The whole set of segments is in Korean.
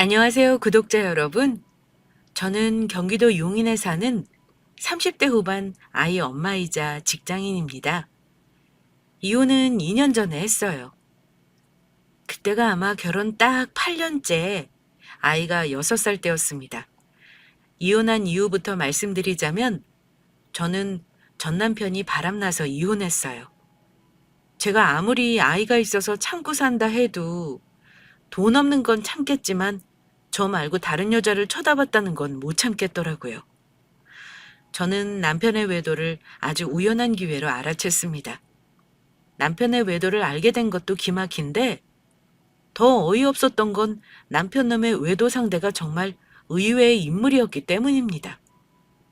안녕하세요, 구독자 여러분. 저는 경기도 용인에 사는 30대 후반 아이 엄마이자 직장인입니다. 이혼은 2년 전에 했어요. 그때가 아마 결혼 딱 8년째 아이가 6살 때였습니다. 이혼한 이유부터 말씀드리자면 저는 전 남편이 바람나서 이혼했어요. 제가 아무리 아이가 있어서 참고 산다 해도 돈 없는 건 참겠지만 저 말고 다른 여자를 쳐다봤다는 건 못 참겠더라고요. 저는 남편의 외도를 아주 우연한 기회로 알아챘습니다. 남편의 외도를 알게 된 것도 기막힌데 더 어이없었던 건 남편 놈의 외도 상대가 정말 의외의 인물이었기 때문입니다.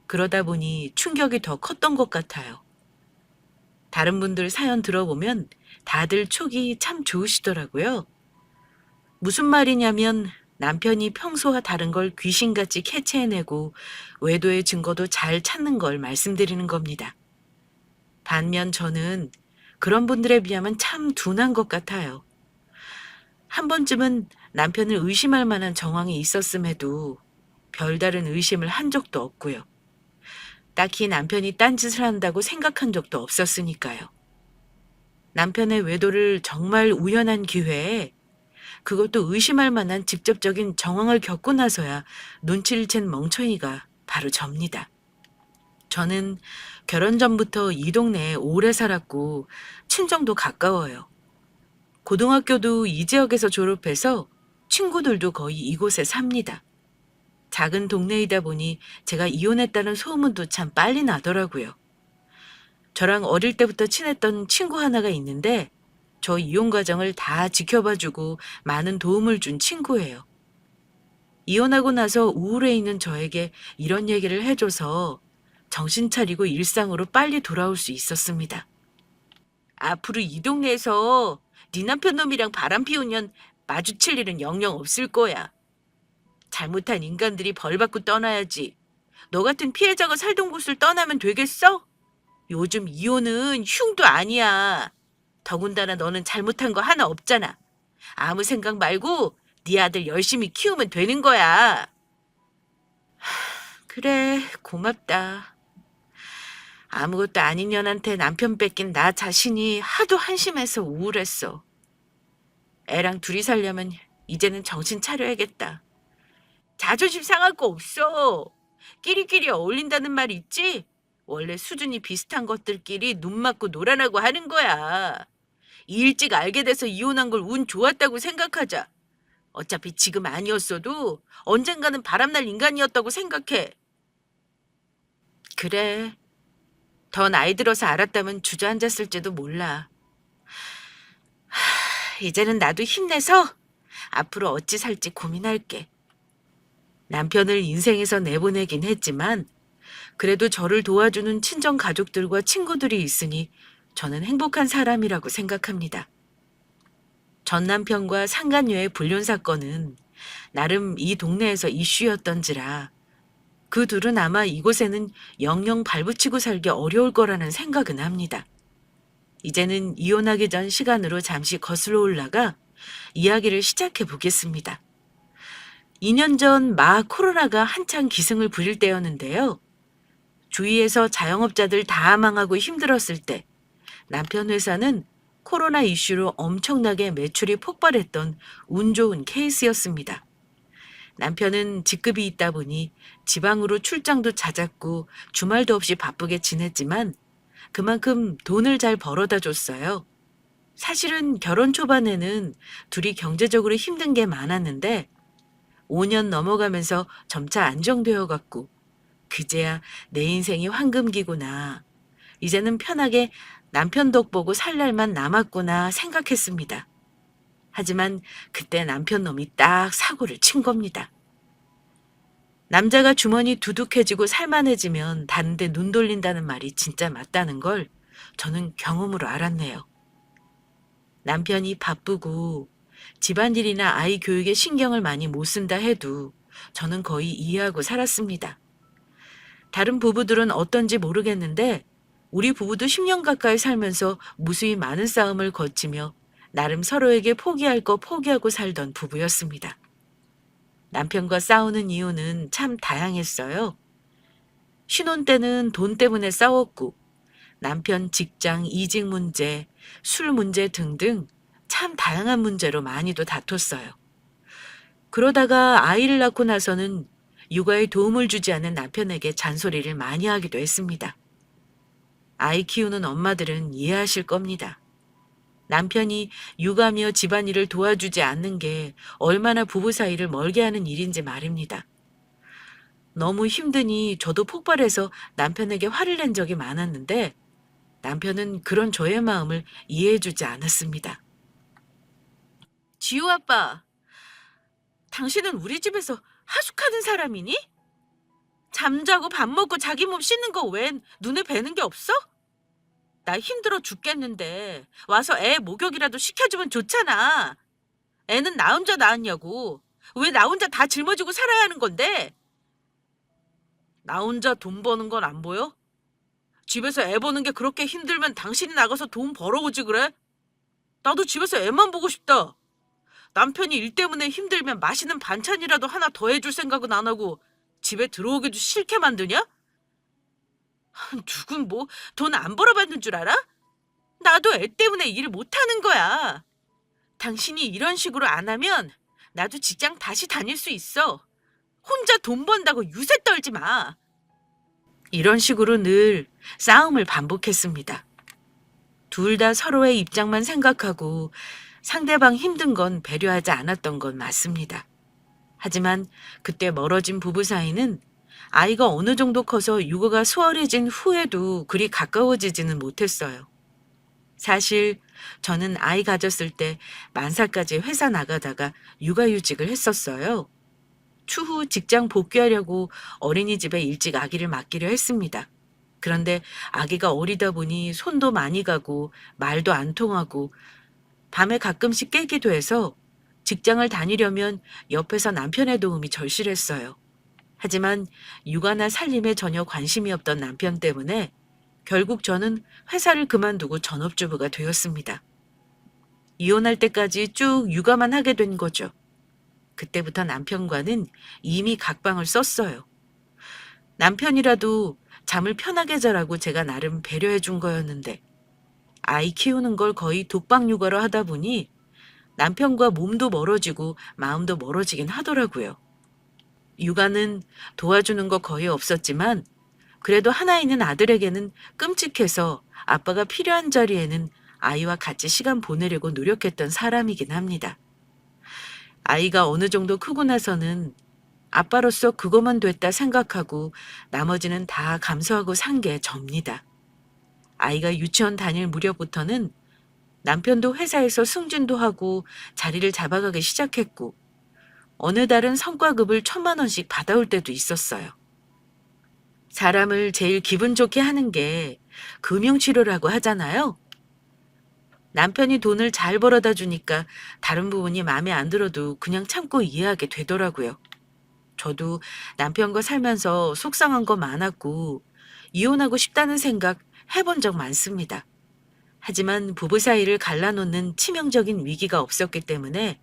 그러다 보니 충격이 더 컸던 것 같아요. 다른 분들 사연 들어보면 다들 촉이 참 좋으시더라고요. 무슨 말이냐면 남편이 평소와 다른 걸 귀신같이 캐치해내고 외도의 증거도 잘 찾는 걸 말씀드리는 겁니다. 반면 저는 그런 분들에 비하면 참 둔한 것 같아요. 한 번쯤은 남편을 의심할 만한 정황이 있었음에도 별다른 의심을 한 적도 없고요. 딱히 남편이 딴짓을 한다고 생각한 적도 없었으니까요. 남편의 외도를 정말 우연한 기회에 그것도 의심할 만한 직접적인 정황을 겪고 나서야 눈치를 챈 멍청이가 바로 접니다. 저는 결혼 전부터 이 동네에 오래 살았고 친정도 가까워요. 고등학교도 이 지역에서 졸업해서 친구들도 거의 이곳에 삽니다. 작은 동네이다 보니 제가 이혼했다는 소문도 참 빨리 나더라고요. 저랑 어릴 때부터 친했던 친구 하나가 있는데 저 이혼 과정을 다 지켜봐주고 많은 도움을 준 친구예요. 이혼하고 나서 우울해 있는 저에게 이런 얘기를 해줘서 정신 차리고 일상으로 빨리 돌아올 수 있었습니다. 앞으로 이 동네에서 네 남편 놈이랑 바람 피우면 마주칠 일은 영영 없을 거야. 잘못한 인간들이 벌 받고 떠나야지. 너 같은 피해자가 살던 곳을 떠나면 되겠어? 요즘 이혼은 흉도 아니야. 더군다나 너는 잘못한 거 하나 없잖아. 아무 생각 말고 네 아들 열심히 키우면 되는 거야. 그래, 고맙다. 아무것도 아닌 년한테 남편 뺏긴 나 자신이 하도 한심해서 우울했어. 애랑 둘이 살려면 이제는 정신 차려야겠다. 자존심 상할 거 없어. 끼리끼리 어울린다는 말 있지? 원래 수준이 비슷한 것들끼리 눈 맞고 놀아나고 하는 거야. 일찍 알게 돼서 이혼한 걸 운 좋았다고 생각하자. 어차피 지금 아니었어도 언젠가는 바람날 인간이었다고 생각해. 그래. 더 나이 들어서 알았다면 주저앉았을지도 몰라. 이제는 나도 힘내서 앞으로 어찌 살지 고민할게. 남편을 인생에서 내보내긴 했지만 그래도 저를 도와주는 친정 가족들과 친구들이 있으니 저는 행복한 사람이라고 생각합니다. 전 남편과 상간녀의 불륜 사건은 나름 이 동네에서 이슈였던지라 그 둘은 아마 이곳에는 영영 발붙이고 살기 어려울 거라는 생각은 합니다. 이제는 이혼하기 전 시간으로 잠시 거슬러 올라가 이야기를 시작해 보겠습니다. 2년 전 막 코로나가 한창 기승을 부릴 때였는데요. 주위에서 자영업자들 다 망하고 힘들었을 때 남편 회사는 코로나 이슈로 엄청나게 매출이 폭발했던 운 좋은 케이스였습니다. 남편은 직급이 있다 보니 지방으로 출장도 잦았고 주말도 없이 바쁘게 지냈지만 그만큼 돈을 잘 벌어다 줬어요. 사실은 결혼 초반에는 둘이 경제적으로 힘든 게 많았는데 5년 넘어가면서 점차 안정되어 갔고 그제야 내 인생이 황금기구나. 이제는 편하게 남편 덕 보고 살 날만 남았구나 생각했습니다. 하지만 그때 남편 놈이 딱 사고를 친 겁니다. 남자가 주머니 두둑해지고 살만해지면 다른 데 눈 돌린다는 말이 진짜 맞다는 걸 저는 경험으로 알았네요. 남편이 바쁘고 집안일이나 아이 교육에 신경을 많이 못 쓴다 해도 저는 거의 이해하고 살았습니다. 다른 부부들은 어떤지 모르겠는데 우리 부부도 10년 가까이 살면서 무수히 많은 싸움을 거치며 나름 서로에게 포기할 거 포기하고 살던 부부였습니다. 남편과 싸우는 이유는 참 다양했어요. 신혼 때는 돈 때문에 싸웠고, 남편 직장 이직 문제, 술 문제 등등 참 다양한 문제로 많이도 다퉜어요. 그러다가 아이를 낳고 나서는 육아에 도움을 주지 않는 남편에게 잔소리를 많이 하기도 했습니다. 아이 키우는 엄마들은 이해하실 겁니다. 남편이 육아며 집안일을 도와주지 않는 게 얼마나 부부 사이를 멀게 하는 일인지 말입니다. 너무 힘드니 저도 폭발해서 남편에게 화를 낸 적이 많았는데 남편은 그런 저의 마음을 이해해주지 않았습니다. 지우 아빠, 당신은 우리 집에서 하숙하는 사람이니? 잠자고 밥 먹고 자기 몸 씻는 거 외엔 눈에 뵈는 게 없어? 나 힘들어 죽겠는데 와서 애 목욕이라도 시켜주면 좋잖아. 애는 나 혼자 낳았냐고. 왜 나 혼자 다 짊어지고 살아야 하는 건데? 나 혼자 돈 버는 건 안 보여? 집에서 애 보는 게 그렇게 힘들면 당신이 나가서 돈 벌어오지 그래? 나도 집에서 애만 보고 싶다. 남편이 일 때문에 힘들면 맛있는 반찬이라도 하나 더 해줄 생각은 안 하고 집에 들어오기도 싫게 만드냐? 누군 뭐 돈 안 벌어받는 줄 알아? 나도 애 때문에 일을 못하는 거야. 당신이 이런 식으로 안 하면 나도 직장 다시 다닐 수 있어. 혼자 돈 번다고 유세 떨지 마. 이런 식으로 늘 싸움을 반복했습니다. 둘 다 서로의 입장만 생각하고 상대방 힘든 건 배려하지 않았던 건 맞습니다. 하지만 그때 멀어진 부부 사이는 아이가 어느 정도 커서 육아가 수월해진 후에도 그리 가까워지지는 못했어요. 사실 저는 아이 가졌을 때 만사까지 회사 나가다가 육아휴직을 했었어요. 추후 직장 복귀하려고 어린이집에 일찍 아기를 맡기려 했습니다. 그런데 아기가 어리다 보니 손도 많이 가고 말도 안 통하고 밤에 가끔씩 깨기도 해서 직장을 다니려면 옆에서 남편의 도움이 절실했어요. 하지만 육아나 살림에 전혀 관심이 없던 남편 때문에 결국 저는 회사를 그만두고 전업주부가 되었습니다. 이혼할 때까지 쭉 육아만 하게 된 거죠. 그때부터 남편과는 이미 각방을 썼어요. 남편이라도 잠을 편하게 자라고 제가 나름 배려해 준 거였는데 아이 키우는 걸 거의 독박 육아로 하다 보니 남편과 몸도 멀어지고 마음도 멀어지긴 하더라고요. 육아는 도와주는 거 거의 없었지만 그래도 하나 있는 아들에게는 끔찍해서 아빠가 필요한 자리에는 아이와 같이 시간 보내려고 노력했던 사람이긴 합니다. 아이가 어느 정도 크고 나서는 아빠로서 그것만 됐다 생각하고 나머지는 다 감수하고 산 게 접니다. 아이가 유치원 다닐 무렵부터는 남편도 회사에서 승진도 하고 자리를 잡아가기 시작했고 어느 달은 성과급을 1,000만 원씩 받아올 때도 있었어요. 사람을 제일 기분 좋게 하는 게 금융치료라고 하잖아요. 남편이 돈을 잘 벌어다 주니까 다른 부분이 마음에 안 들어도 그냥 참고 이해하게 되더라고요. 저도 남편과 살면서 속상한 거 많았고 이혼하고 싶다는 생각 해본 적 많습니다. 하지만 부부 사이를 갈라놓는 치명적인 위기가 없었기 때문에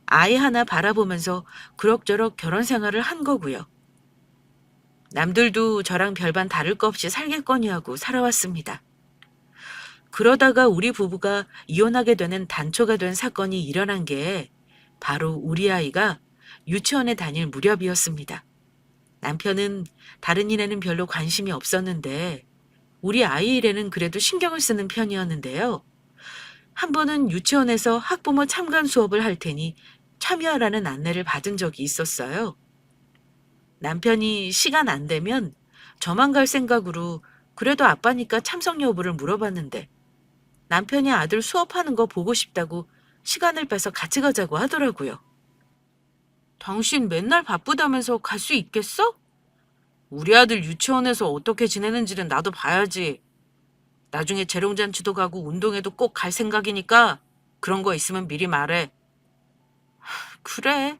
아이 하나 바라보면서 그럭저럭 결혼 생활을 한 거고요. 남들도 저랑 별반 다를 거 없이 살겠거니 하고 살아왔습니다. 그러다가 우리 부부가 이혼하게 되는 단초가 된 사건이 일어난 게 바로 우리 아이가 유치원에 다닐 무렵이었습니다. 남편은 다른 일에는 별로 관심이 없었는데 우리 아이 일에는 그래도 신경을 쓰는 편이었는데요. 한 번은 유치원에서 학부모 참관 수업을 할 테니 참여하라는 안내를 받은 적이 있었어요. 남편이 시간 안 되면 저만 갈 생각으로 그래도 아빠니까 참석 여부를 물어봤는데 남편이 아들 수업하는 거 보고 싶다고 시간을 빼서 같이 가자고 하더라고요. 당신 맨날 바쁘다면서 갈 수 있겠어? 우리 아들 유치원에서 어떻게 지내는지는 나도 봐야지. 나중에 재롱잔치도 가고 운동회도 꼭 갈 생각이니까 그런 거 있으면 미리 말해. 그래.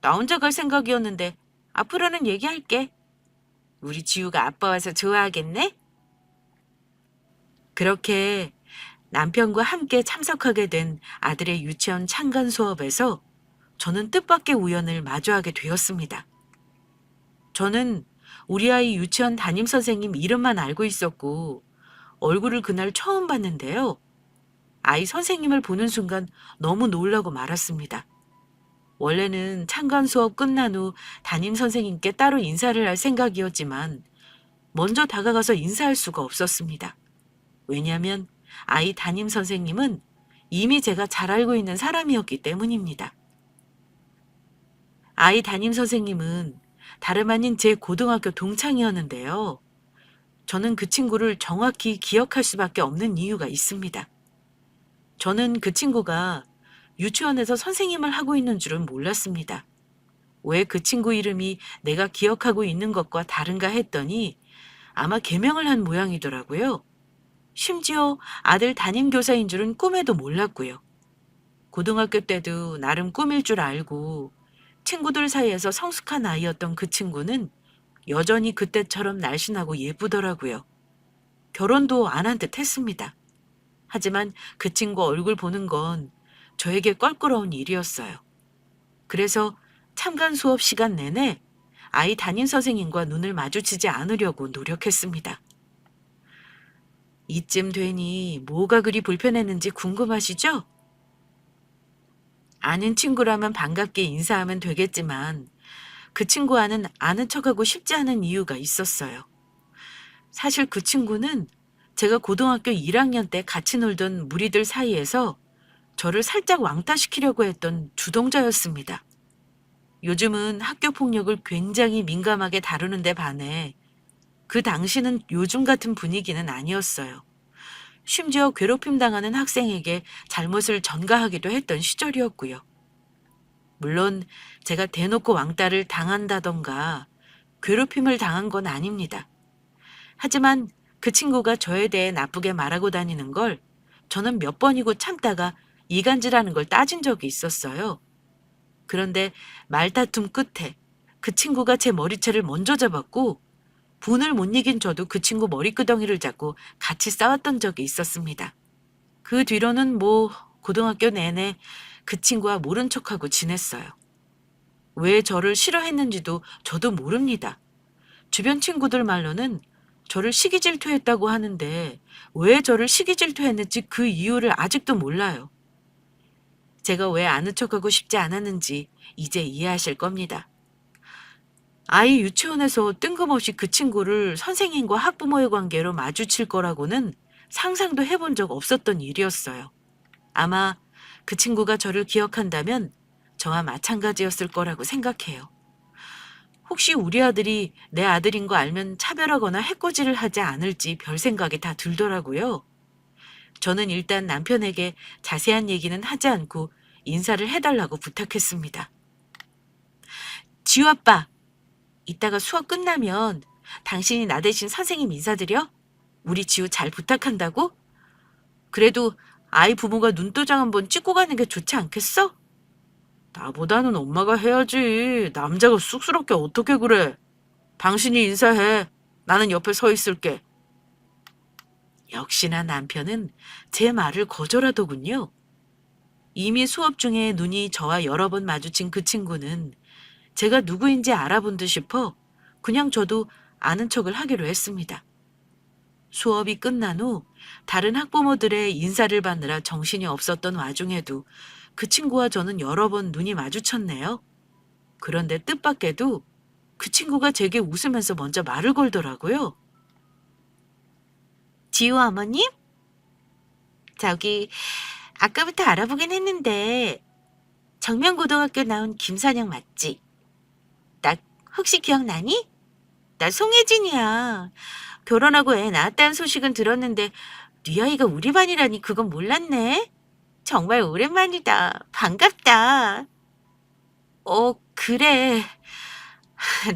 나 혼자 갈 생각이었는데 앞으로는 얘기할게. 우리 지우가 아빠 와서 좋아하겠네? 그렇게 남편과 함께 참석하게 된 아들의 유치원 참관 수업에서 저는 뜻밖의 우연을 마주하게 되었습니다. 저는 우리 아이 유치원 담임 선생님 이름만 알고 있었고 얼굴을 그날 처음 봤는데요. 아이 선생님을 보는 순간 너무 놀라고 말았습니다. 원래는 참관 수업 끝난 후 담임 선생님께 따로 인사를 할 생각이었지만 먼저 다가가서 인사할 수가 없었습니다. 왜냐하면 아이 담임 선생님은 이미 제가 잘 알고 있는 사람이었기 때문입니다. 아이 담임 선생님은 다름 아닌 제 고등학교 동창이었는데요. 저는 그 친구를 정확히 기억할 수밖에 없는 이유가 있습니다. 저는 그 친구가 유치원에서 선생님을 하고 있는 줄은 몰랐습니다. 왜 그 친구 이름이 내가 기억하고 있는 것과 다른가 했더니 아마 개명을 한 모양이더라고요. 심지어 아들 담임 교사인 줄은 꿈에도 몰랐고요. 고등학교 때도 나름 꿈일 줄 알고 친구들 사이에서 성숙한 아이였던 그 친구는 여전히 그때처럼 날씬하고 예쁘더라고요. 결혼도 안 한 듯 했습니다. 하지만 그 친구 얼굴 보는 건 저에게 껄끄러운 일이었어요. 그래서 참관 수업 시간 내내 아이 담임 선생님과 눈을 마주치지 않으려고 노력했습니다. 이쯤 되니 뭐가 그리 불편했는지 궁금하시죠? 아는 친구라면 반갑게 인사하면 되겠지만 그 친구와는 아는 척하고 싶지 않은 이유가 있었어요. 사실 그 친구는 제가 고등학교 1학년 때 같이 놀던 무리들 사이에서 저를 살짝 왕따시키려고 했던 주동자였습니다. 요즘은 학교 폭력을 굉장히 민감하게 다루는 데 반해 그 당시는 요즘 같은 분위기는 아니었어요. 심지어 괴롭힘 당하는 학생에게 잘못을 전가하기도 했던 시절이었고요. 물론 제가 대놓고 왕따를 당한다던가 괴롭힘을 당한 건 아닙니다. 하지만 그 친구가 저에 대해 나쁘게 말하고 다니는 걸 저는 몇 번이고 참다가 이간질하는 걸 따진 적이 있었어요. 그런데 말다툼 끝에 그 친구가 제 머리채를 먼저 잡았고 분을 못 이긴 저도 그 친구 머리끄덩이를 잡고 같이 싸웠던 적이 있었습니다. 그 뒤로는 고등학교 내내 그 친구와 모른 척하고 지냈어요. 왜 저를 싫어했는지도 저도 모릅니다. 주변 친구들 말로는 저를 시기 질투했다고 하는데 왜 저를 시기 질투했는지 그 이유를 아직도 몰라요. 제가 왜 아는 척하고 싶지 않았는지 이제 이해하실 겁니다. 아이 유치원에서 뜬금없이 그 친구를 선생님과 학부모의 관계로 마주칠 거라고는 상상도 해본 적 없었던 일이었어요. 아마 그 친구가 저를 기억한다면 저와 마찬가지였을 거라고 생각해요. 혹시 우리 아들이 내 아들인 거 알면 차별하거나 해코지를 하지 않을지 별 생각이 다 들더라고요. 저는 일단 남편에게 자세한 얘기는 하지 않고 인사를 해달라고 부탁했습니다. 지우 아빠, 이따가 수업 끝나면 당신이 나 대신 선생님 인사드려? 우리 지우 잘 부탁한다고? 그래도 아이 부모가 눈도장 한번 찍고 가는 게 좋지 않겠어? 나보다는 엄마가 해야지. 남자가 쑥스럽게 어떻게 그래? 당신이 인사해. 나는 옆에 서 있을게. 역시나 남편은 제 말을 거절하더군요. 이미 수업 중에 눈이 저와 여러 번 마주친 그 친구는 제가 누구인지 알아본 듯 싶어 그냥 저도 아는 척을 하기로 했습니다. 수업이 끝난 후 다른 학부모들의 인사를 받느라 정신이 없었던 와중에도 그 친구와 저는 여러 번 눈이 마주쳤네요. 그런데 뜻밖에도 그 친구가 제게 웃으면서 먼저 말을 걸더라고요. 지우 어머님? 저기 아까부터 알아보긴 했는데 정면고등학교 나온 김선영 맞지? 나 혹시 기억나니? 나 송혜진이야. 결혼하고 애 낳았다는 소식은 들었는데 네 아이가 우리 반이라니 그건 몰랐네. 정말 오랜만이다. 반갑다. 그래.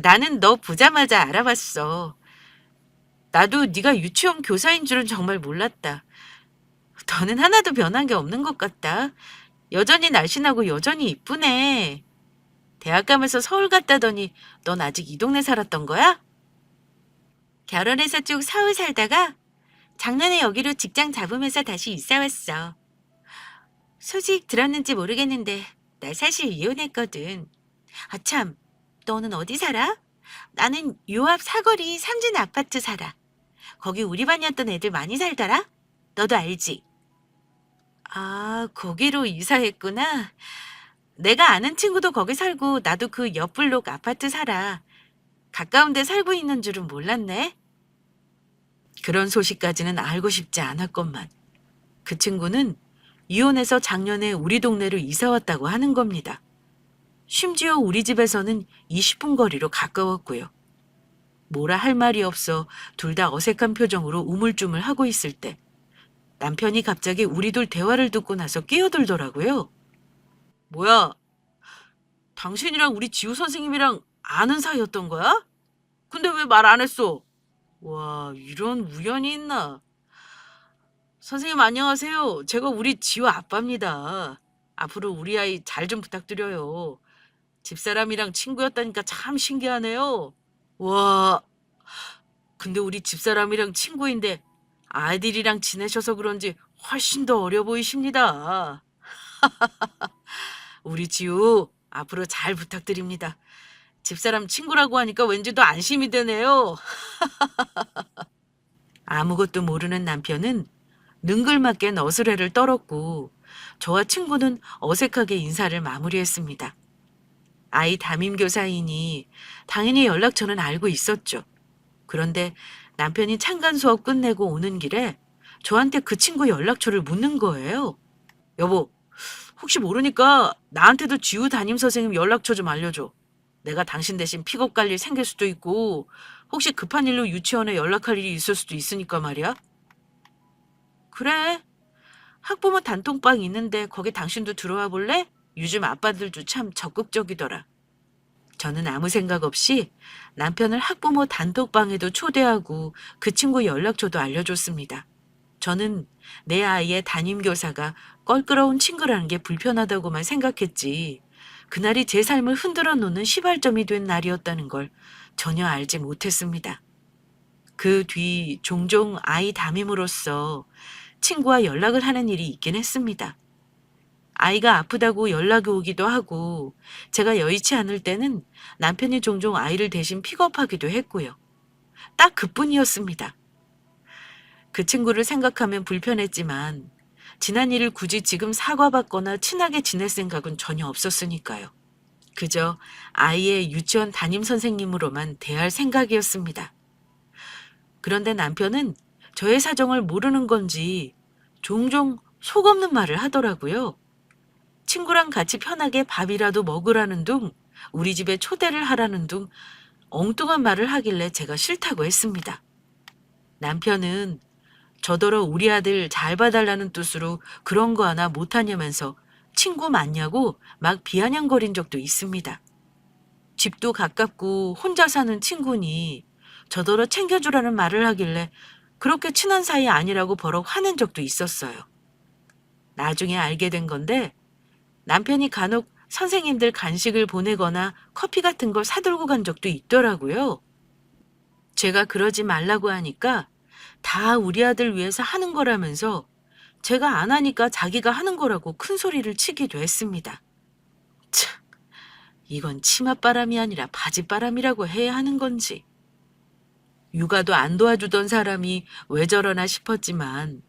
나는 너 보자마자 알아봤어. 나도 네가 유치원 교사인 줄은 정말 몰랐다. 너는 하나도 변한 게 없는 것 같다. 여전히 날씬하고 여전히 이쁘네. 대학 가면서 서울 갔다더니 넌 아직 이 동네 살았던 거야? 결혼해서 쭉 서울 살다가 작년에 여기로 직장 잡으면서 다시 이사 왔어. 소식 들었는지 모르겠는데 나 사실 이혼했거든. 아, 참. 너는 어디 살아? 나는 요 앞 사거리 삼진 아파트 살아. 거기 우리 반이었던 애들 많이 살더라? 너도 알지? 아, 거기로 이사했구나. 내가 아는 친구도 거기 살고 나도 그 옆 블록 아파트 살아. 가까운 데 살고 있는 줄은 몰랐네. 그런 소식까지는 알고 싶지 않았건만. 그 친구는 이혼해서 작년에 우리 동네로 이사 왔다고 하는 겁니다. 심지어 우리 집에서는 20분 거리로 가까웠고요. 뭐라 할 말이 없어 둘 다 어색한 표정으로 우물쭈물하고 있을 때 남편이 갑자기 우리 둘 대화를 듣고 나서 끼어들더라고요. 뭐야, 당신이랑 우리 지우 선생님이랑 아는 사이였던 거야? 근데 왜 말 안 했어? 와, 이런 우연이 있나? 선생님 안녕하세요. 제가 우리 지우 아빠입니다. 앞으로 우리 아이 잘 좀 부탁드려요. 집사람이랑 친구였다니까 참 신기하네요. 와, 근데 우리 집사람이랑 친구인데 아이들이랑 지내셔서 그런지 훨씬 더 어려 보이십니다. 우리 지우 앞으로 잘 부탁드립니다. 집사람 친구라고 하니까 왠지 더 안심이 되네요. 아무것도 모르는 남편은 능글맞게 너스레를 떨었고 저와 친구는 어색하게 인사를 마무리했습니다. 아이 담임교사이니 당연히 연락처는 알고 있었죠. 그런데 남편이 창간 수업 끝내고 오는 길에 저한테 그 친구 연락처를 묻는 거예요. 여보, 혹시 모르니까 나한테도 지우 담임 선생님 연락처 좀 알려줘. 내가 당신 대신 픽업 갈 일 생길 수도 있고 혹시 급한 일로 유치원에 연락할 일이 있을 수도 있으니까 말이야. 그래. 학부모 단톡방 있는데 거기 당신도 들어와 볼래? 요즘 아빠들도 참 적극적이더라. 저는 아무 생각 없이 남편을 학부모 단톡방에도 초대하고 그 친구 연락처도 알려줬습니다. 저는 내 아이의 담임교사가 껄끄러운 친구라는 게 불편하다고만 생각했지 그날이 제 삶을 흔들어 놓는 시발점이 된 날이었다는 걸 전혀 알지 못했습니다. 그 뒤 종종 아이 담임으로써 친구와 연락을 하는 일이 있긴 했습니다. 아이가 아프다고 연락이 오기도 하고 제가 여의치 않을 때는 남편이 종종 아이를 대신 픽업하기도 했고요. 딱 그뿐이었습니다. 그 친구를 생각하면 불편했지만 지난 일을 굳이 지금 사과받거나 친하게 지낼 생각은 전혀 없었으니까요. 그저 아이의 유치원 담임 선생님으로만 대할 생각이었습니다. 그런데 남편은 저의 사정을 모르는 건지 종종 속 없는 말을 하더라고요. 친구랑 같이 편하게 밥이라도 먹으라는 둥, 우리 집에 초대를 하라는 둥 엉뚱한 말을 하길래 제가 싫다고 했습니다. 남편은 저더러 우리 아들 잘 봐달라는 뜻으로 그런 거 하나 못하냐면서 친구 맞냐고 막 비아냥거린 적도 있습니다. 집도 가깝고 혼자 사는 친구니 저더러 챙겨주라는 말을 하길래 그렇게 친한 사이 아니라고 버럭 화낸 적도 있었어요. 나중에 알게 된 건데 남편이 간혹 선생님들 간식을 보내거나 커피 같은 걸 사들고 간 적도 있더라고요. 제가 그러지 말라고 하니까 다 우리 아들 위해서 하는 거라면서 제가 안 하니까 자기가 하는 거라고 큰 소리를 치기도 했습니다. 참, 이건 치맛바람이 아니라 바짓바람이라고 해야 하는 건지. 육아도 안 도와주던 사람이 왜 저러나 싶었지만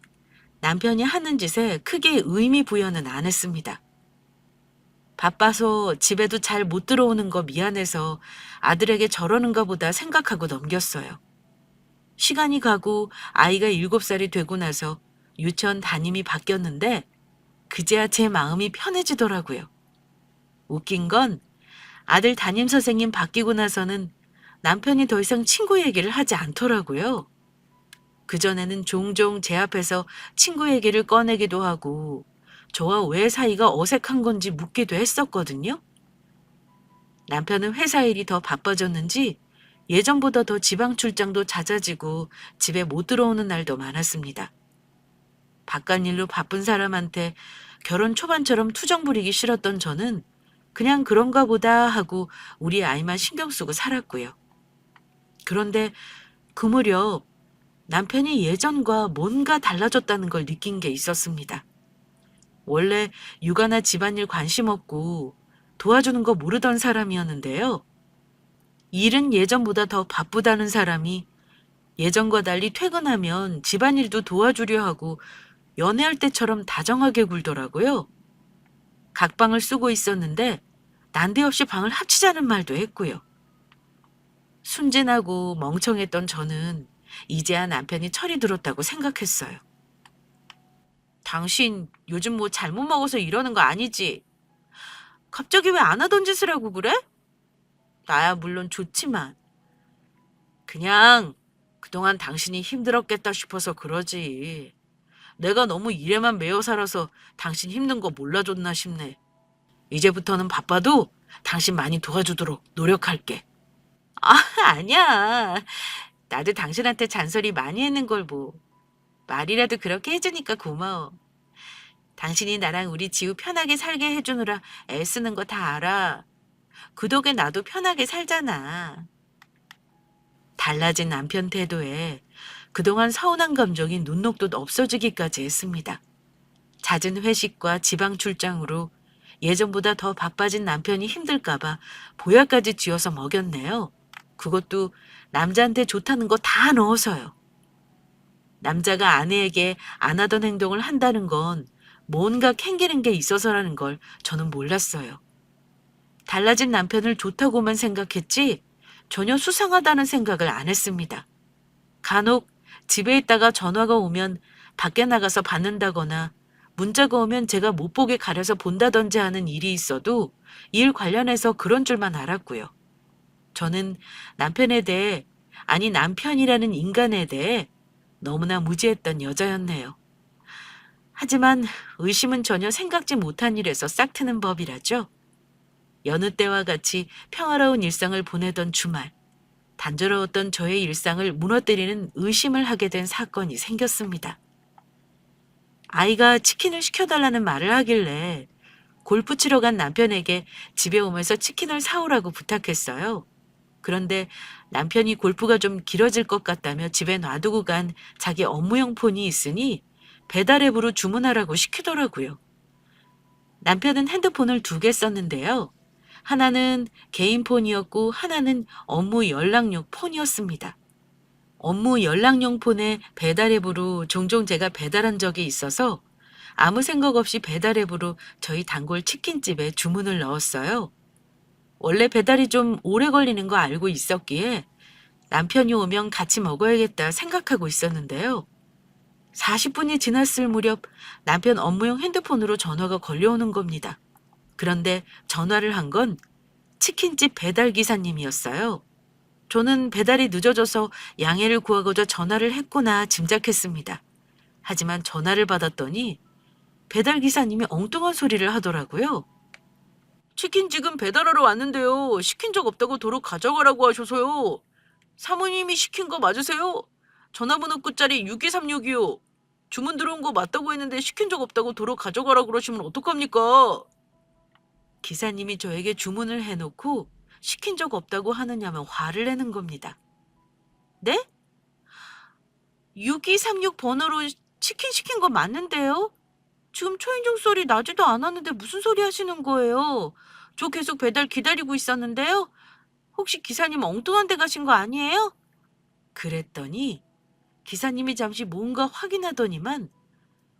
남편이 하는 짓에 크게 의미 부여는 안 했습니다. 바빠서 집에도 잘 못 들어오는 거 미안해서 아들에게 저러는가 보다 생각하고 넘겼어요. 시간이 가고 아이가 7살이 되고 나서 유치원 담임이 바뀌었는데 그제야 제 마음이 편해지더라고요. 웃긴 건 아들 담임 선생님 바뀌고 나서는 남편이 더 이상 친구 얘기를 하지 않더라고요. 그전에는 종종 제 앞에서 친구 얘기를 꺼내기도 하고 저와 왜 사이가 어색한 건지 묻기도 했었거든요. 남편은 회사 일이 더 바빠졌는지 예전보다 더 지방 출장도 잦아지고 집에 못 들어오는 날도 많았습니다. 바깥 일로 바쁜 사람한테 결혼 초반처럼 투정 부리기 싫었던 저는 그냥 그런가 보다 하고 우리 아이만 신경 쓰고 살았고요. 그런데 그 무렵 남편이 예전과 뭔가 달라졌다는 걸 느낀 게 있었습니다. 원래 육아나 집안일 관심 없고 도와주는 거 모르던 사람이었는데요. 일은 예전보다 더 바쁘다는 사람이 예전과 달리 퇴근하면 집안일도 도와주려 하고 연애할 때처럼 다정하게 굴더라고요. 각방을 쓰고 있었는데 난데없이 방을 합치자는 말도 했고요. 순진하고 멍청했던 저는 이제야 남편이 철이 들었다고 생각했어요. 당신 요즘 뭐 잘못 먹어서 이러는 거 아니지? 갑자기 왜 안 하던 짓을 하고 그래? 나야 물론 좋지만 그냥 그동안 당신이 힘들었겠다 싶어서 그러지. 내가 너무 일에만 매여 살아서 당신 힘든 거 몰라줬나 싶네. 이제부터는 바빠도 당신 많이 도와주도록 노력할게. 아, 아니야. 나도 당신한테 잔소리 많이 했는 걸 뭐. 말이라도 그렇게 해주니까 고마워. 당신이 나랑 우리 지우 편하게 살게 해주느라 애쓰는 거 다 알아. 그 덕에 나도 편하게 살잖아. 달라진 남편 태도에 그동안 서운한 감정이 눈 녹듯 없어지기까지 했습니다. 잦은 회식과 지방 출장으로 예전보다 더 바빠진 남편이 힘들까봐 보약까지 쥐어서 먹였네요. 그것도 남자한테 좋다는 거 다 넣어서요. 남자가 아내에게 안 하던 행동을 한다는 건 뭔가 캥기는 게 있어서라는 걸 저는 몰랐어요. 달라진 남편을 좋다고만 생각했지 전혀 수상하다는 생각을 안 했습니다. 간혹 집에 있다가 전화가 오면 밖에 나가서 받는다거나 문자가 오면 제가 못 보게 가려서 본다든지 하는 일이 있어도 일 관련해서 그런 줄만 알았고요. 저는 남편에 대해, 아니 남편이라는 인간에 대해 너무나 무지했던 여자였네요. 하지만 의심은 전혀 생각지 못한 일에서 싹 트는 법이라죠. 여느 때와 같이 평화로운 일상을 보내던 주말, 단조로웠던 저의 일상을 무너뜨리는 의심을 하게 된 사건이 생겼습니다. 아이가 치킨을 시켜달라는 말을 하길래 골프 치러 간 남편에게 집에 오면서 치킨을 사오라고 부탁했어요. 그런데 남편이 골프가 좀 길어질 것 같다며 집에 놔두고 간 자기 업무용 폰이 있으니 배달앱으로 주문하라고 시키더라고요. 남편은 핸드폰을 2개 썼는데요. 하나는 개인 폰이었고 하나는 업무 연락용 폰이었습니다. 업무 연락용 폰에 배달앱으로 종종 제가 배달한 적이 있어서 아무 생각 없이 배달앱으로 저희 단골 치킨집에 주문을 넣었어요. 원래 배달이 좀 오래 걸리는 거 알고 있었기에 남편이 오면 같이 먹어야겠다 생각하고 있었는데요. 40분이 지났을 무렵 남편 업무용 핸드폰으로 전화가 걸려오는 겁니다. 그런데 전화를 한 건 치킨집 배달 기사님이었어요. 저는 배달이 늦어져서 양해를 구하고자 전화를 했구나 짐작했습니다. 하지만 전화를 받았더니 배달 기사님이 엉뚱한 소리를 하더라고요. 치킨 지금 배달하러 왔는데요. 시킨 적 없다고 도로 가져가라고 하셔서요. 사모님이 시킨 거 맞으세요? 전화번호 끝자리 62362요. 주문 들어온 거 맞다고 했는데 시킨 적 없다고 도로 가져가라고 그러시면 어떡합니까? 기사님이 저에게 주문을 해놓고 시킨 적 없다고 하느냐며 화를 내는 겁니다. 네? 6236 번호로 치킨 시킨 거 맞는데요? 지금 초인종 소리 나지도 않았는데 무슨 소리 하시는 거예요? 저 계속 배달 기다리고 있었는데요? 혹시 기사님 엉뚱한 데 가신 거 아니에요? 그랬더니 기사님이 잠시 뭔가 확인하더니만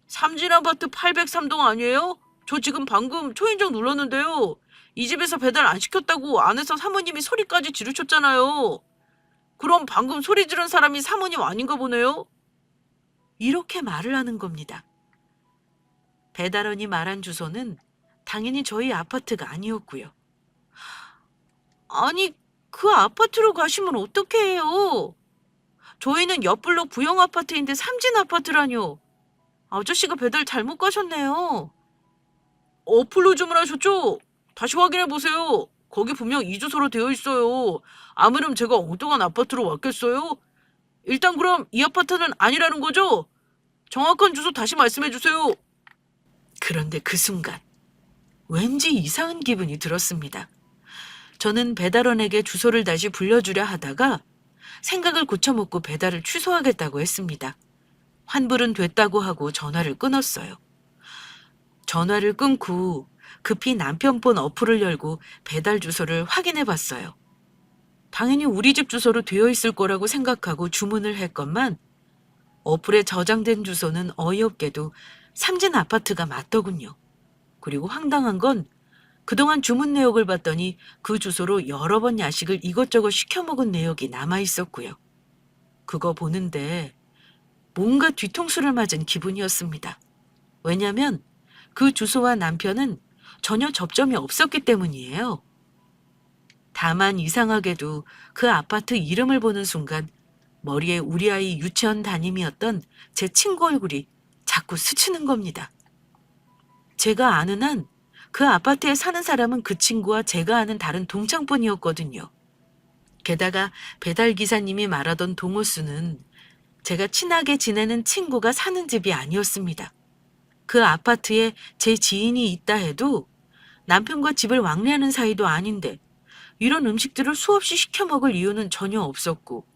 삼진아파트 803동 아니에요? 저 지금 방금 초인종 눌렀는데요. 이 집에서 배달 안 시켰다고 안에서 사모님이 소리까지 지르셨잖아요. 그럼 방금 소리 지른 사람이 사모님 아닌가 보네요? 이렇게 말을 하는 겁니다. 배달원이 말한 주소는 당연히 저희 아파트가 아니었고요. 아니, 그 아파트로 가시면 어떻게 해요? 저희는 옆블록 부영 아파트인데 삼진 아파트라뇨. 아저씨가 배달 잘못 가셨네요. 어플로 주문하셨죠? 다시 확인해 보세요. 거기 분명 이 주소로 되어 있어요. 아무렴 제가 엉뚱한 아파트로 왔겠어요? 일단 그럼 이 아파트는 아니라는 거죠? 정확한 주소 다시 말씀해 주세요. 그런데 그 순간 왠지 이상한 기분이 들었습니다. 저는 배달원에게 주소를 다시 불려주려 하다가 생각을 고쳐먹고 배달을 취소하겠다고 했습니다. 환불은 됐다고 하고 전화를 끊었어요. 전화를 끊고 급히 남편 폰 어플을 열고 배달 주소를 확인해 봤어요. 당연히 우리 집 주소로 되어 있을 거라고 생각하고 주문을 했건만 어플에 저장된 주소는 어이없게도 삼진 아파트가 맞더군요. 그리고 황당한 건 그동안 주문 내역을 봤더니 그 주소로 여러 번 야식을 이것저것 시켜 먹은 내역이 남아 있었고요. 그거 보는데 뭔가 뒤통수를 맞은 기분이었습니다. 왜냐면 그 주소와 남편은 전혀 접점이 없었기 때문이에요. 다만 이상하게도 그 아파트 이름을 보는 순간 머리에 우리 아이 유치원 담임이었던 제 친구 얼굴이 자꾸 스치는 겁니다. 제가 아는 한 그 아파트에 사는 사람은 그 친구와 제가 아는 다른 동창뿐이었거든요. 게다가 배달 기사님이 말하던 동호수는 제가 친하게 지내는 친구가 사는 집이 아니었습니다. 그 아파트에 제 지인이 있다 해도 남편과 집을 왕래하는 사이도 아닌데 이런 음식들을 수없이 시켜 먹을 이유는 전혀 없었고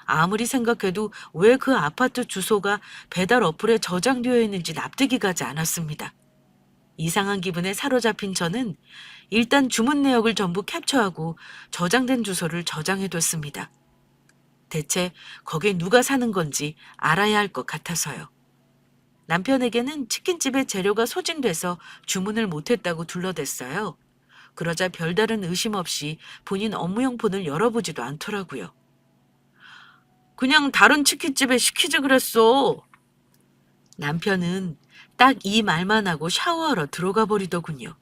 아무리 생각해도 왜 그 아파트 주소가 배달 어플에 저장되어 있는지 납득이 가지 않았습니다. 이상한 기분에 사로잡힌 저는 일단 주문 내역을 전부 캡처하고 저장된 주소를 저장해뒀습니다. 대체 거기에 누가 사는 건지 알아야 할 것 같아서요. 남편에게는 치킨집에 재료가 소진돼서 주문을 못했다고 둘러댔어요. 그러자 별다른 의심 없이 본인 업무용 폰을 열어보지도 않더라고요. 그냥 다른 치킨집에 시키지 그랬어. 남편은 딱 이 말만 하고 샤워하러 들어가 버리더군요.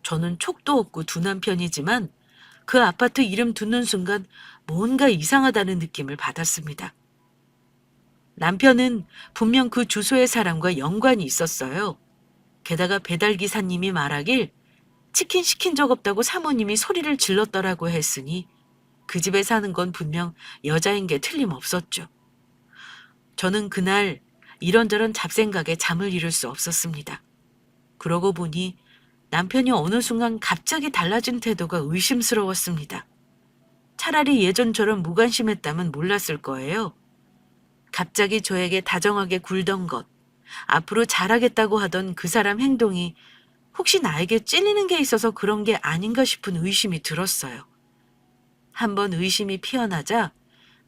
저는 촉도 없고 둔한 편이지만 그 아파트 이름 듣는 순간 뭔가 이상하다는 느낌을 받았습니다. 남편은 분명 그 주소의 사람과 연관이 있었어요. 게다가 배달기사님이 말하길 치킨 시킨 적 없다고 사모님이 소리를 질렀더라고 했으니 그 집에 사는 건 분명 여자인 게 틀림없었죠. 저는 그날 이런저런 잡생각에 잠을 이룰 수 없었습니다. 그러고 보니 남편이 어느 순간 갑자기 달라진 태도가 의심스러웠습니다. 차라리 예전처럼 무관심했다면 몰랐을 거예요. 갑자기 저에게 다정하게 굴던 것, 앞으로 잘하겠다고 하던 그 사람 행동이 혹시 나에게 찔리는 게 있어서 그런 게 아닌가 싶은 의심이 들었어요. 한번 의심이 피어나자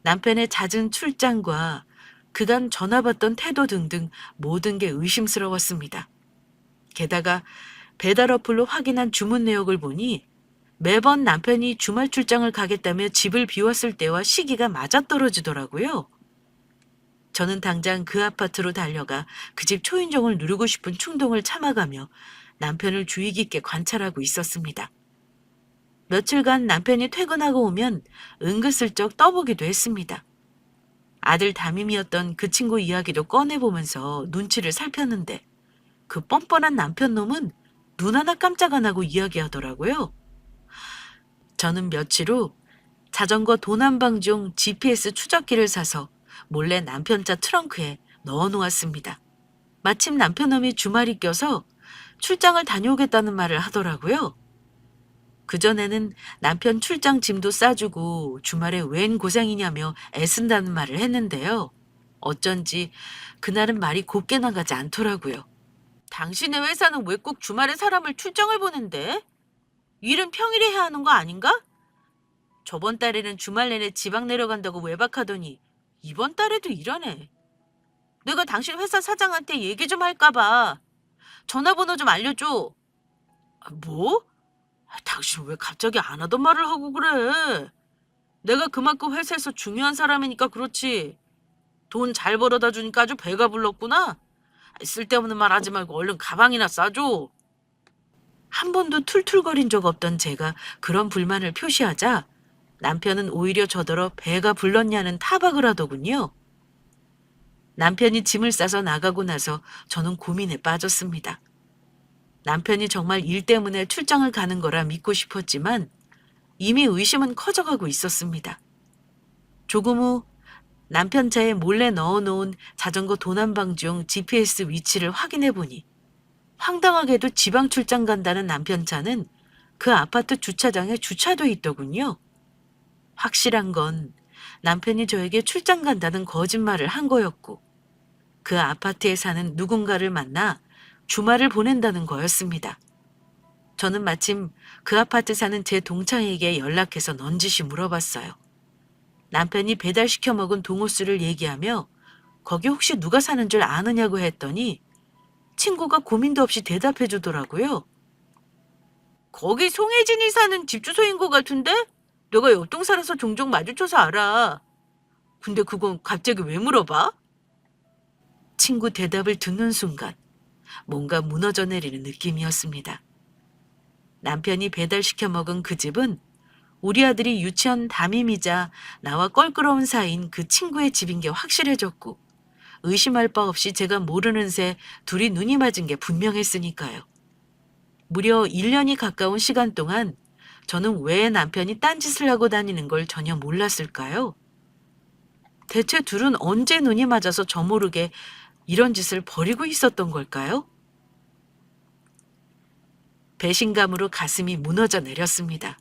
남편의 잦은 출장과 그간 전화 받던 태도 등등 모든 게 의심스러웠습니다. 게다가 배달 어플로 확인한 주문 내역을 보니 매번 남편이 주말 출장을 가겠다며 집을 비웠을 때와 시기가 맞아떨어지더라고요. 저는 당장 그 아파트로 달려가 그 집 초인종을 누르고 싶은 충동을 참아가며 남편을 주의 깊게 관찰하고 있었습니다. 며칠간 남편이 퇴근하고 오면 은근슬쩍 떠보기도 했습니다. 아들 담임이었던 그 친구 이야기도 꺼내보면서 눈치를 살폈는데 그 뻔뻔한 남편 놈은 눈 하나 깜짝 안 하고 이야기하더라고요. 저는 며칠 후 자전거 도난방지용 GPS 추적기를 사서 몰래 남편 차 트렁크에 넣어놓았습니다. 마침 남편 놈이 주말이 껴서 출장을 다녀오겠다는 말을 하더라고요. 그전에는 남편 출장 짐도 싸주고 주말에 웬 고생이냐며 애쓴다는 말을 했는데요. 어쩐지 그날은 말이 곱게 나가지 않더라고요. 당신의 회사는 왜 꼭 주말에 사람을 출장을 보낸대? 일은 평일에 해야 하는 거 아닌가? 저번 달에는 주말 내내 지방 내려간다고 외박하더니 이번 달에도 이러네. 내가 당신 회사 사장한테 얘기 좀 할까 봐. 전화번호 좀 알려줘. 뭐? 당신 왜 갑자기 안 하던 말을 하고 그래? 내가 그만큼 회사에서 중요한 사람이니까 그렇지. 돈 잘 벌어다 주니까 아주 배가 불렀구나. 쓸데없는 말 하지 말고 얼른 가방이나 싸줘. 한 번도 툴툴거린 적 없던 제가 그런 불만을 표시하자 남편은 오히려 저더러 배가 불렀냐는 타박을 하더군요. 남편이 짐을 싸서 나가고 나서 저는 고민에 빠졌습니다. 남편이 정말 일 때문에 출장을 가는 거라 믿고 싶었지만 이미 의심은 커져가고 있었습니다. 조금 후 남편 차에 몰래 넣어놓은 자전거 도난방지용 GPS 위치를 확인해 보니 황당하게도 지방 출장 간다는 남편 차는 그 아파트 주차장에 주차돼 있더군요. 확실한 건 남편이 저에게 출장 간다는 거짓말을 한 거였고 그 아파트에 사는 누군가를 만나 주말을 보낸다는 거였습니다. 저는 마침 그 아파트 사는 제 동창에게 연락해서 넌지시 물어봤어요. 남편이 배달시켜 먹은 동호수를 얘기하며 거기 혹시 누가 사는 줄 아느냐고 했더니 친구가 고민도 없이 대답해 주더라고요. 거기 송혜진이 사는 집 주소인 것 같은데? 내가 옆동 살아서 종종 마주쳐서 알아. 근데 그건 갑자기 왜 물어봐? 친구 대답을 듣는 순간 뭔가 무너져 내리는 느낌이었습니다. 남편이 배달시켜 먹은 그 집은 우리 아들이 유치원 담임이자 나와 껄끄러운 사이인 그 친구의 집인 게 확실해졌고 의심할 바 없이 제가 모르는 새 둘이 눈이 맞은 게 분명했으니까요. 무려 1년이 가까운 시간 동안 저는 왜 남편이 딴짓을 하고 다니는 걸 전혀 몰랐을까요? 대체 둘은 언제 눈이 맞아서 저 모르게 이런 짓을 벌이고 있었던 걸까요? 배신감으로 가슴이 무너져 내렸습니다.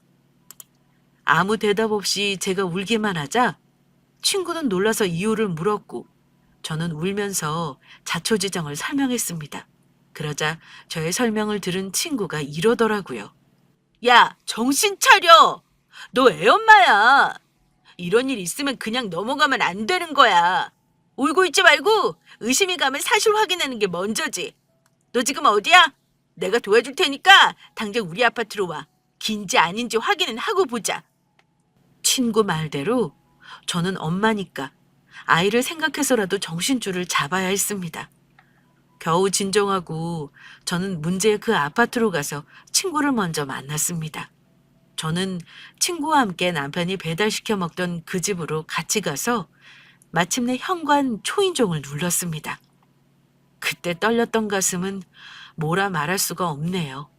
아무 대답 없이 제가 울기만 하자 친구는 놀라서 이유를 물었고 저는 울면서 자초지정을 설명했습니다. 그러자 저의 설명을 들은 친구가 이러더라고요. 야, 정신 차려! 너 애엄마야! 이런 일 있으면 그냥 넘어가면 안 되는 거야. 울고 있지 말고 의심이 가면 사실 확인하는 게 먼저지. 너 지금 어디야? 내가 도와줄 테니까 당장 우리 아파트로 와. 긴지 아닌지 확인은 하고 보자. 친구 말대로 저는 엄마니까 아이를 생각해서라도 정신줄을 잡아야 했습니다. 겨우 진정하고 저는 문제의 그 아파트로 가서 친구를 먼저 만났습니다. 저는 친구와 함께 남편이 배달시켜 먹던 그 집으로 같이 가서 마침내 현관 초인종을 눌렀습니다. 그때 떨렸던 가슴은 뭐라 말할 수가 없네요.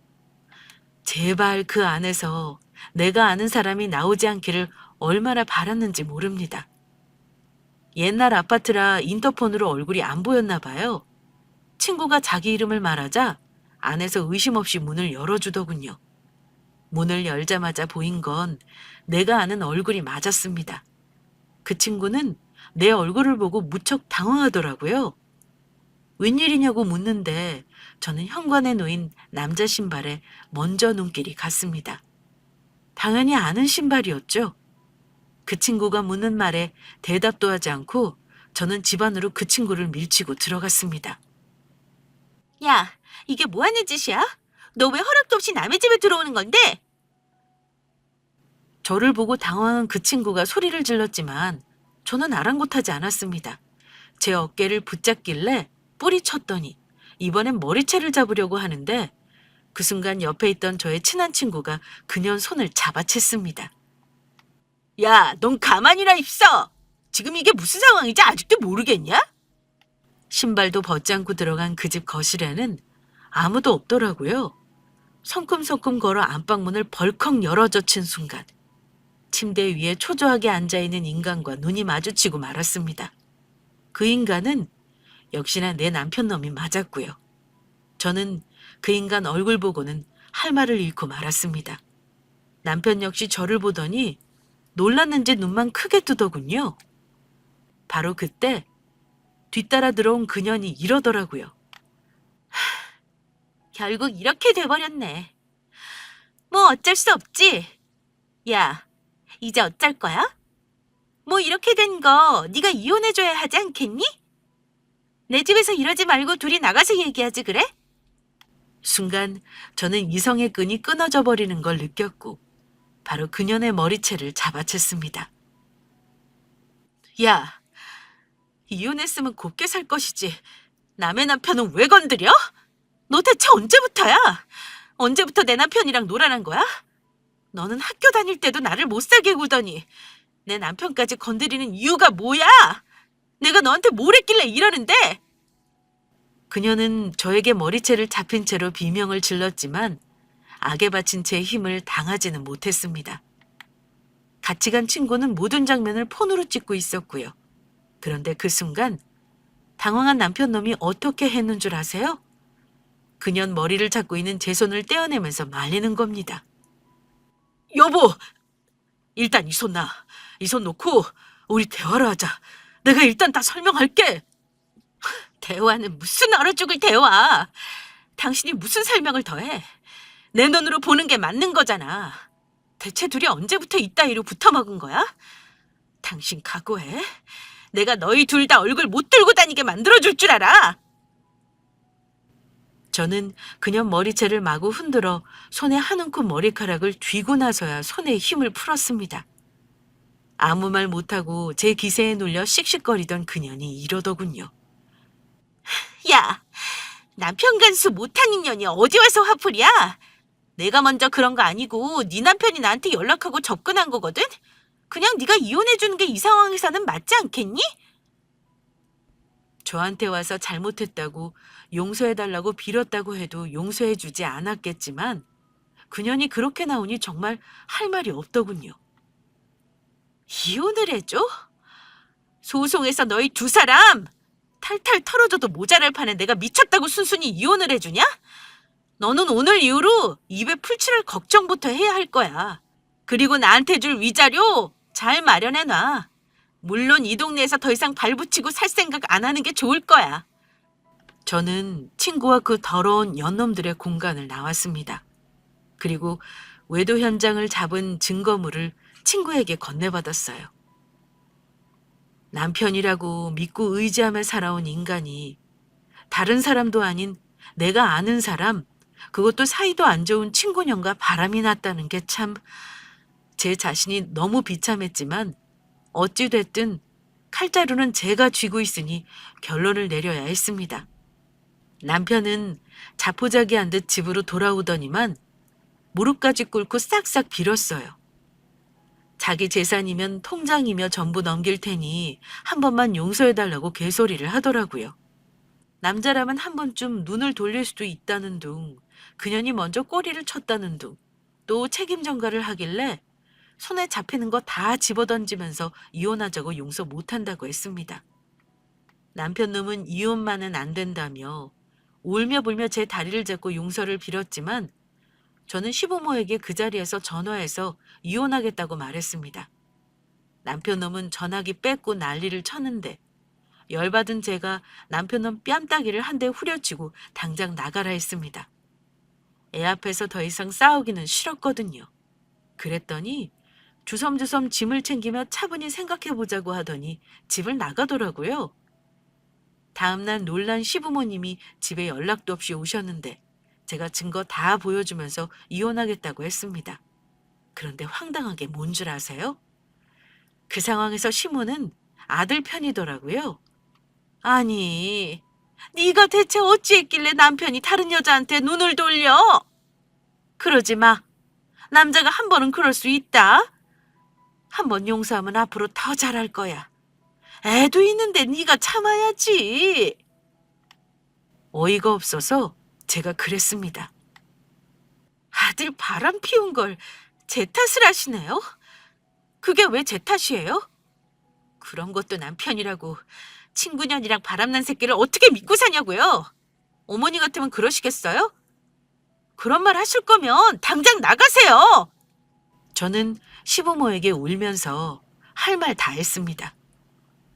제발 그 안에서 내가 아는 사람이 나오지 않기를 얼마나 바랐는지 모릅니다. 옛날 아파트라 인터폰으로 얼굴이 안 보였나 봐요. 친구가 자기 이름을 말하자 안에서 의심 없이 문을 열어주더군요. 문을 열자마자 보인 건 내가 아는 얼굴이 맞았습니다. 그 친구는 내 얼굴을 보고 무척 당황하더라고요. 웬일이냐고 묻는데 저는 현관에 놓인 남자 신발에 먼저 눈길이 갔습니다. 당연히 아는 신발이었죠. 그 친구가 묻는 말에 대답도 하지 않고 저는 집 안으로 그 친구를 밀치고 들어갔습니다. 야, 이게 뭐 하는 짓이야? 너 왜 허락도 없이 남의 집에 들어오는 건데? 저를 보고 당황한 그 친구가 소리를 질렀지만 저는 아랑곳하지 않았습니다. 제 어깨를 붙잡길래 뿌리쳤더니 이번엔 머리채를 잡으려고 하는데 그 순간 옆에 있던 저의 친한 친구가 그녀 손을 잡아챘습니다. 야, 넌 가만히나 있어! 지금 이게 무슨 상황인지 아직도 모르겠냐? 신발도 벗지 않고 들어간 그 집 거실에는 아무도 없더라고요. 성큼성큼 걸어 안방문을 벌컥 열어젖힌 순간 침대 위에 초조하게 앉아있는 인간과 눈이 마주치고 말았습니다. 그 인간은 역시나 내 남편 놈이 맞았고요. 저는 그 인간 얼굴 보고는 할 말을 잃고 말았습니다. 남편 역시 저를 보더니 놀랐는지 눈만 크게 뜨더군요. 바로 그때 뒤따라 들어온 그년이 이러더라고요. 결국 이렇게 돼버렸네. 뭐 어쩔 수 없지. 야, 이제 어쩔 거야? 뭐 이렇게 된 거 네가 이혼해줘야 하지 않겠니? 내 집에서 이러지 말고 둘이 나가서 얘기하지 그래? 순간 저는 이성의 끈이 끊어져 버리는 걸 느꼈고 바로 그년의 머리채를 잡아챘습니다. 야, 이혼했으면 곱게 살 것이지. 남의 남편은 왜 건드려? 너 대체 언제부터야? 언제부터 내 남편이랑 놀아난 거야? 너는 학교 다닐 때도 나를 못 살게 구더니 내 남편까지 건드리는 이유가 뭐야? 내가 너한테 뭘 했길래 이러는데? 그녀는 저에게 머리채를 잡힌 채로 비명을 질렀지만 악에 바친 제 힘을 당하지는 못했습니다. 같이 간 친구는 모든 장면을 폰으로 찍고 있었고요. 그런데 그 순간 당황한 남편 놈이 어떻게 했는 줄 아세요? 그년 머리를 잡고 있는 제 손을 떼어내면서 말리는 겁니다. 여보! 일단 이 손 놔. 이 손 놓고 우리 대화를 하자. 내가 일단 다 설명할게. 대화는 무슨 얼어 죽을 대화. 당신이 무슨 설명을 더해? 내 눈으로 보는 게 맞는 거잖아. 대체 둘이 언제부터 이따위로 붙어먹은 거야? 당신 각오해. 내가 너희 둘 다 얼굴 못 들고 다니게 만들어줄 줄 알아. 저는 그녀 머리채를 마구 흔들어 손에 한 움큼 머리카락을 쥐고 나서야 손에 힘을 풀었습니다. 아무 말 못하고 제 기세에 눌려 씩씩거리던 그년이 이러더군요. 야, 남편 간수 못한 년이 어디 와서 화풀이야? 내가 먼저 그런 거 아니고 네 남편이 나한테 연락하고 접근한 거거든? 그냥 네가 이혼해주는 게 이 상황에서는 맞지 않겠니? 저한테 와서 잘못했다고 용서해달라고 빌었다고 해도 용서해주지 않았겠지만 그년이 그렇게 나오니 정말 할 말이 없더군요. 이혼을 해줘? 소송에서 너희 두 사람 탈탈 털어줘도 모자랄 판에 내가 미쳤다고 순순히 이혼을 해주냐? 너는 오늘 이후로 입에 풀칠할 걱정부터 해야 할 거야. 그리고 나한테 줄 위자료 잘 마련해놔. 물론 이 동네에서 더 이상 발붙이고 살 생각 안 하는 게 좋을 거야. 저는 친구와 그 더러운 연놈들의 공간을 나왔습니다. 그리고 외도 현장을 잡은 증거물을 친구에게 건네받았어요. 남편이라고 믿고 의지하며 살아온 인간이 다른 사람도 아닌 내가 아는 사람, 그것도 사이도 안 좋은 친구년과 바람이 났다는 게 참 제 자신이 너무 비참했지만 어찌됐든 칼자루는 제가 쥐고 있으니 결론을 내려야 했습니다. 남편은 자포자기한 듯 집으로 돌아오더니만 무릎까지 꿇고 싹싹 빌었어요. 자기 재산이면 통장이며 전부 넘길 테니 한 번만 용서해달라고 개소리를 하더라고요. 남자라면 한 번쯤 눈을 돌릴 수도 있다는 둥, 그년이 먼저 꼬리를 쳤다는 둥, 또 책임 전가를 하길래 손에 잡히는 거 다 집어던지면서 이혼하자고 용서 못한다고 했습니다. 남편 놈은 이혼만은 안 된다며 울며 불며 제 다리를 잡고 용서를 빌었지만 저는 시부모에게 그 자리에서 전화해서 이혼하겠다고 말했습니다. 남편 놈은 전화기 뺏고 난리를 쳤는데 열받은 제가 남편 놈 뺨따기를 한 대 후려치고 당장 나가라 했습니다. 애 앞에서 더 이상 싸우기는 싫었거든요. 그랬더니 주섬주섬 짐을 챙기며 차분히 생각해보자고 하더니 집을 나가더라고요. 다음날 놀란 시부모님이 집에 연락도 없이 오셨는데 제가 증거 다 보여주면서 이혼하겠다고 했습니다. 그런데 황당한 게 뭔 줄 아세요? 그 상황에서 시모는 아들 편이더라고요. 아니, 네가 대체 어찌했길래 남편이 다른 여자한테 눈을 돌려? 그러지 마. 남자가 한 번은 그럴 수 있다. 한 번 용서하면 앞으로 더 잘할 거야. 애도 있는데 네가 참아야지. 어이가 없어서 제가 그랬습니다. 아들 바람 피운 걸 제 탓을 하시네요? 그게 왜 제 탓이에요? 그런 것도 남편이라고 친구년이랑 바람난 새끼를 어떻게 믿고 사냐고요? 어머니 같으면 그러시겠어요? 그런 말 하실 거면 당장 나가세요. 저는 시부모에게 울면서 할 말 다 했습니다.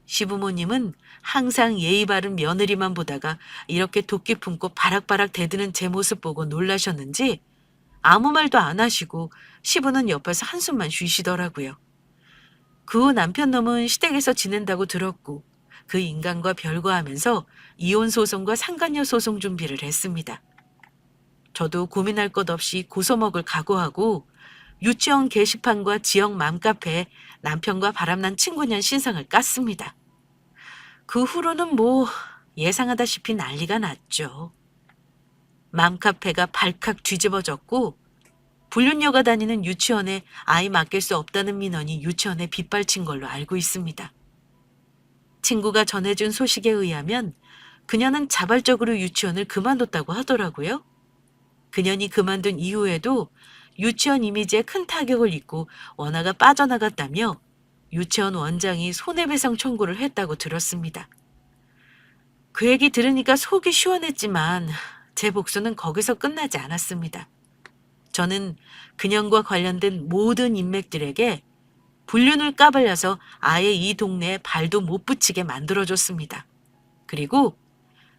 시부모님은 항상 예의 바른 며느리만 보다가 이렇게 도끼 품고 바락바락 대드는 제 모습 보고 놀라셨는지 아무 말도 안 하시고 시부는 옆에서 한숨만 쉬시더라고요. 그 후 남편 놈은 시댁에서 지낸다고 들었고 그 인간과 별거하면서 이혼 소송과 상간녀 소송 준비를 했습니다. 저도 고민할 것 없이 고소먹을 각오하고 유치원 게시판과 지역 맘카페에 남편과 바람난 친구년 신상을 깠습니다. 그 후로는 뭐 예상하다시피 난리가 났죠. 맘카페가 발칵 뒤집어졌고 불륜녀가 다니는 유치원에 아이 맡길 수 없다는 민원이 유치원에 빗발친 걸로 알고 있습니다. 친구가 전해준 소식에 의하면 그녀는 자발적으로 유치원을 그만뒀다고 하더라고요. 그년이 그만둔 이후에도 유치원 이미지에 큰 타격을 입고 원화가 빠져나갔다며 유치원 원장이 손해배상 청구를 했다고 들었습니다. 그 얘기 들으니까 속이 시원했지만 제 복수는 거기서 끝나지 않았습니다. 저는 그년과 관련된 모든 인맥들에게 불륜을 까발려서 아예 이 동네에 발도 못 붙이게 만들어줬습니다. 그리고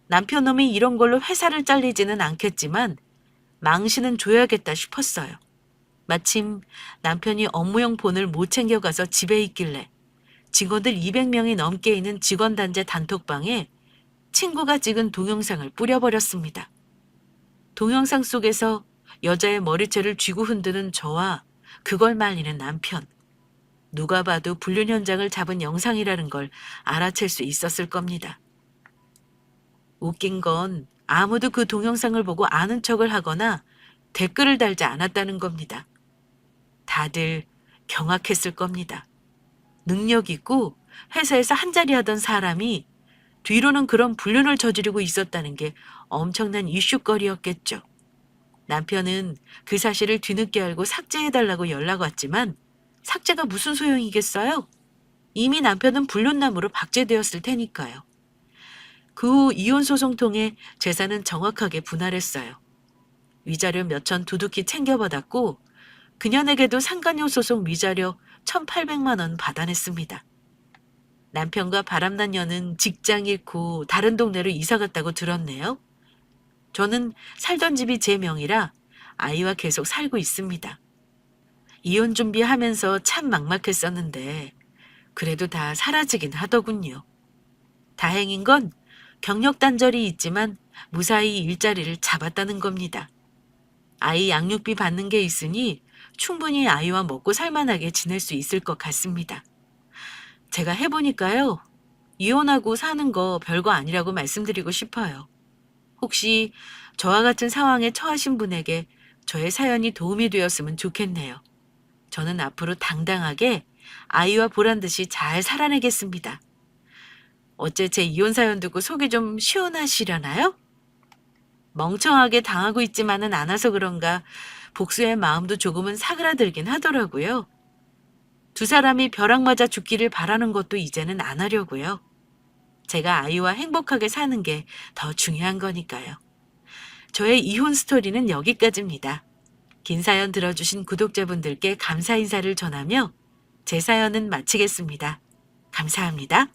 남편놈이 이런 걸로 회사를 잘리지는 않겠지만 망신은 줘야겠다 싶었어요. 마침 남편이 업무용 폰을 못 챙겨가서 집에 있길래 직원들 200명이 넘게 있는 직원단체 단톡방에 친구가 찍은 동영상을 뿌려버렸습니다. 동영상 속에서 여자의 머리채를 쥐고 흔드는 저와 그걸 말리는 남편. 누가 봐도 불륜 현장을 잡은 영상이라는 걸 알아챌 수 있었을 겁니다. 웃긴 건 아무도 그 동영상을 보고 아는 척을 하거나 댓글을 달지 않았다는 겁니다. 다들 경악했을 겁니다. 능력 있고 회사에서 한자리 하던 사람이 뒤로는 그런 불륜을 저지르고 있었다는 게 엄청난 이슈거리였겠죠. 남편은 그 사실을 뒤늦게 알고 삭제해달라고 연락 왔지만 삭제가 무슨 소용이겠어요? 이미 남편은 불륜남으로 박제되었을 테니까요. 그 후 이혼 소송 통해 재산은 정확하게 분할했어요. 위자료 몇천 두둑히 챙겨받았고 그녀에게도 상간녀 소송 위자료 1,800만 원 받아냈습니다. 남편과 바람난 년은 직장 잃고 다른 동네로 이사 갔다고 들었네요. 저는 살던 집이 제 명이라 아이와 계속 살고 있습니다. 이혼 준비하면서 참 막막했었는데 그래도 다 사라지긴 하더군요. 다행인 건 경력 단절이 있지만 무사히 일자리를 잡았다는 겁니다. 아이 양육비 받는 게 있으니 충분히 아이와 먹고 살만하게 지낼 수 있을 것 같습니다. 제가 해보니까요. 이혼하고 사는 거 별거 아니라고 말씀드리고 싶어요. 혹시 저와 같은 상황에 처하신 분에게 저의 사연이 도움이 되었으면 좋겠네요. 저는 앞으로 당당하게 아이와 보란 듯이 잘 살아내겠습니다. 어째 제 이혼 사연 듣고 속이 좀 시원하시려나요? 멍청하게 당하고 있지만은 않아서 그런가 복수의 마음도 조금은 사그라들긴 하더라고요. 두 사람이 벼락 맞아 죽기를 바라는 것도 이제는 안 하려고요. 제가 아이와 행복하게 사는 게 더 중요한 거니까요. 저의 이혼 스토리는 여기까지입니다. 긴 사연 들어주신 구독자분들께 감사 인사를 전하며 제 사연은 마치겠습니다. 감사합니다.